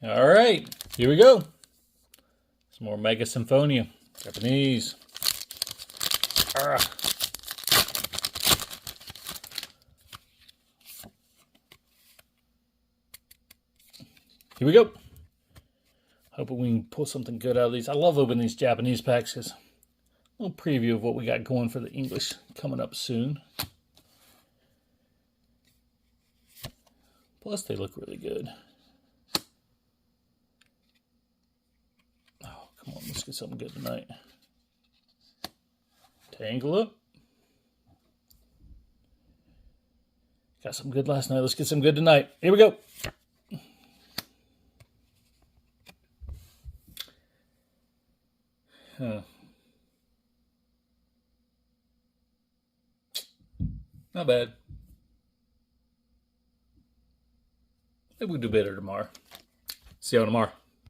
All right, here we go. Some more Mega Symphonia. Japanese. Ah. Here we go. Hoping we can pull something good out of these. I love opening these Japanese packs because a little preview of what we got going for the English coming up soon. Plus, they look really good. Oh, come on, let's get something good tonight. Tangle up. Got some good last night. Let's get some good tonight. Here we go. Huh. Not bad. Maybe we'll do better tomorrow. See you tomorrow.